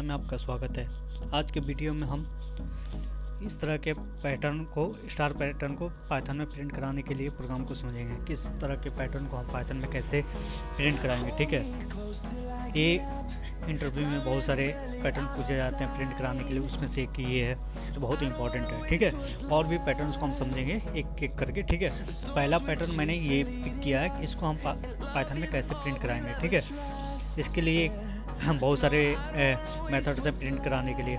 में आपका स्वागत है। आज के वीडियो में हम इस तरह के पैटर्न को स्टार पैटर्न को पाइथन में प्रिंट कराने के लिए प्रोग्राम को समझेंगे। किस तरह के पैटर्न को हम पाइथन में कैसे प्रिंट कराएंगे। ठीक है, ये इंटरव्यू में बहुत सारे पैटर्न पूछे जाते हैं प्रिंट कराने के लिए, उसमें से एक ये है जो बहुत इंपॉर्टेंट है। ठीक है, और भी पैटर्न्स को हम समझेंगे एक एक करके। ठीक है, पहला पैटर्न मैंने ये पिक किया है कि इसको हम पाइथन में कैसे प्रिंट कराएंगे। ठीक है, इसके लिए हम बहुत सारे मेथड से प्रिंट कराने के लिए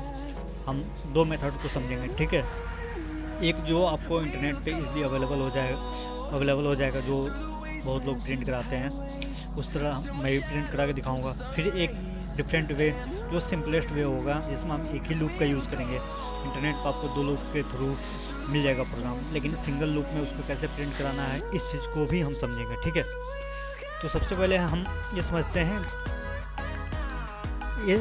हम दो मेथड को समझेंगे। ठीक है, एक जो आपको इंटरनेट पे इजीली अवेलेबल हो जाएगा जो बहुत लोग प्रिंट कराते हैं, उस तरह मैं भी प्रिंट करा के दिखाऊंगा। फिर एक डिफरेंट वे जो सिंपलेस्ट वे होगा जिसमें हम एक ही लूप का यूज़ करेंगे। इंटरनेट पर आपको दो लूप के थ्रू मिल जाएगा प्रोग्राम, लेकिन सिंगल लूप में उसको कैसे प्रिंट कराना है इस चीज़ को भी हम समझेंगे। ठीक है, तो सबसे पहले हम ये समझते हैं, ये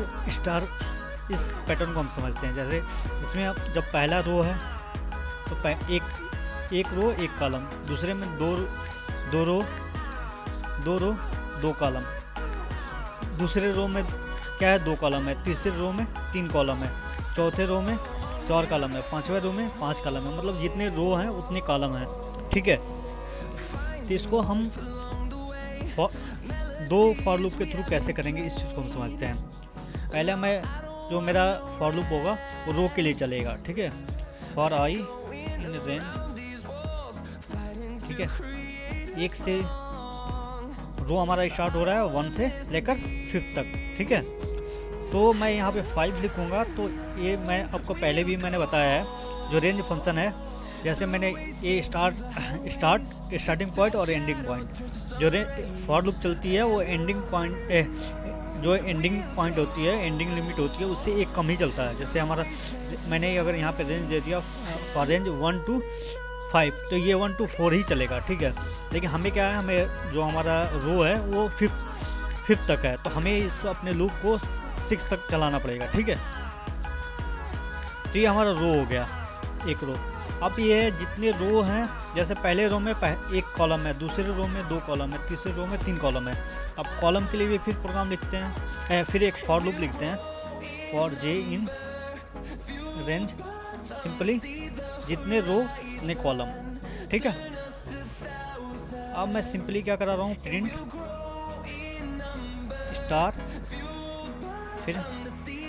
इस पैटर्न को हम समझते हैं। जैसे इसमें आप जब पहला रो है तो एक रो एक कॉलम, दूसरे में दो रो दो कॉलम, दूसरे रो में क्या है 2 कॉलम है, तीसरे रो में 3 कॉलम है, चौथे रो में 4 कॉलम है, पांचवें रो में 5 कॉलम है। मतलब जितने रो हैं उतने कॉलम हैं। ठीक है, तो इसको हम दो फॉर लूप के थ्रू कैसे करेंगे इस चीज़ को हम समझते हैं। पहले जो मेरा फॉर लूप होगा वो रो के लिए चलेगा। ठीक है, फॉर आई इन रेंज। ठीक है, एक से रो हमारा स्टार्ट हो रहा है 1 से लेकर 5 तक। ठीक है, तो मैं यहाँ पे 5 लिखूँगा। तो ये मैं आपको पहले भी मैंने बताया है, जो रेंज फंक्शन है, जैसे मैंने ये स्टार्टिंग पॉइंट और एंडिंग पॉइंट, जो फॉर लूप चलती है वो एंडिंग पॉइंट होती है, एंडिंग लिमिट होती है, उससे एक कम ही चलता है। जैसे हमारा मैंने अगर यहाँ पे रेंज दे दिया फॉर रेंज 1 to 5, तो ये 1 to 4 ही चलेगा। ठीक है, लेकिन हमें क्या है, हमें जो हमारा रो है वो 5 तक है, तो हमें इस अपने लूप को 6 तक चलाना पड़ेगा। ठीक है, तो ये हमारा रो हो गया, एक रो। अब ये जितने रो हैं, जैसे पहले रो में 1 कॉलम है, दूसरे रो में 2 कॉलम है, तीसरे रो में 3 कॉलम है। अब कॉलम के लिए भी फिर प्रोग्राम लिखते हैं, फिर एक फॉर लूप लिखते हैं, for J in range simply जितने रो उतने कॉलम। ठीक है, अब मैं सिंपली क्या करा रहा हूँ, प्रिंट स्टार, फिर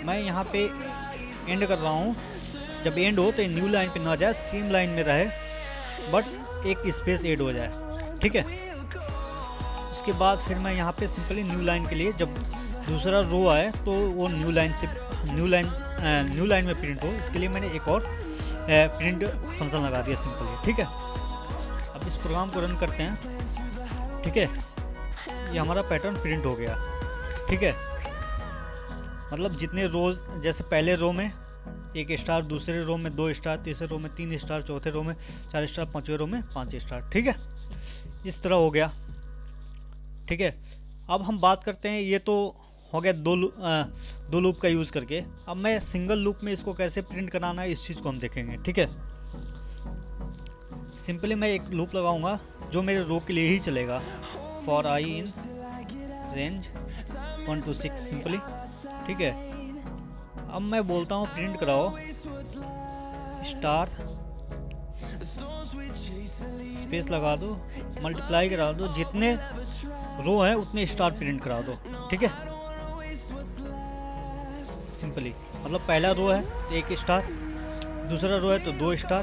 मैं यहाँ पे एंड कर रहा हूँ। जब एंड हो तो न्यू लाइन पे ना जाए, सेम लाइन में रहे, बट एक स्पेस ऐड हो जाए। ठीक है, उसके बाद फिर मैं यहाँ पे सिंपली न्यू लाइन के लिए जब दूसरा रो आए तो वो न्यू लाइन में प्रिंट हो, इसके लिए मैंने एक और प्रिंट फंक्शन लगा दिया सिंपली। ठीक है, अब इस प्रोग्राम को रन करते हैं। ठीक है, ये हमारा पैटर्न प्रिंट हो गया। ठीक है, मतलब जितने रोज, जैसे पहले रो में 1 स्टार, दूसरे रो में 2 स्टार, तीसरे रो में 3 स्टार, चौथे रो में 4 स्टार, पांचवें रो में 5 स्टार। ठीक है, इस तरह हो गया। ठीक है, अब हम बात करते हैं, ये तो हो गया दो लूप का यूज़ करके। अब मैं सिंगल लूप में इसको कैसे प्रिंट कराना है इस चीज़ को हम देखेंगे। ठीक है, सिंपली मैं एक लूप लगाऊंगा जो मेरे रो के लिए ही चलेगा, for I in range 1 to 6 simply. ठीक है, अब मैं बोलता हूँ प्रिंट कराओ स्टार, स्पेस लगा दो, मल्टीप्लाई करा दो, जितने रो है उतने स्टार प्रिंट करा दो। ठीक है, सिंपली मतलब पहला रो है तो 1 स्टार, दूसरा रो है तो 2 स्टार।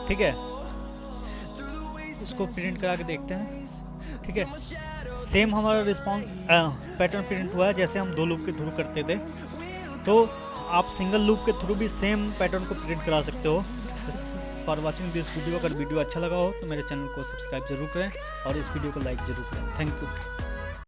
ठीक है, इसको प्रिंट करा के देखते हैं। ठीक है, सेम हमारा रिस्पॉन्स पैटर्न प्रिंट हुआ है जैसे हम 2 लूप के थ्रू करते थे। तो आप सिंगल लूप के थ्रू भी सेम पैटर्न को प्रिंट करा सकते हो। फॉर वॉचिंग दिस वीडियो, अगर वीडियो अच्छा लगा हो तो मेरे चैनल को सब्सक्राइब जरूर करें और इस वीडियो को लाइक जरूर करें। Thank you.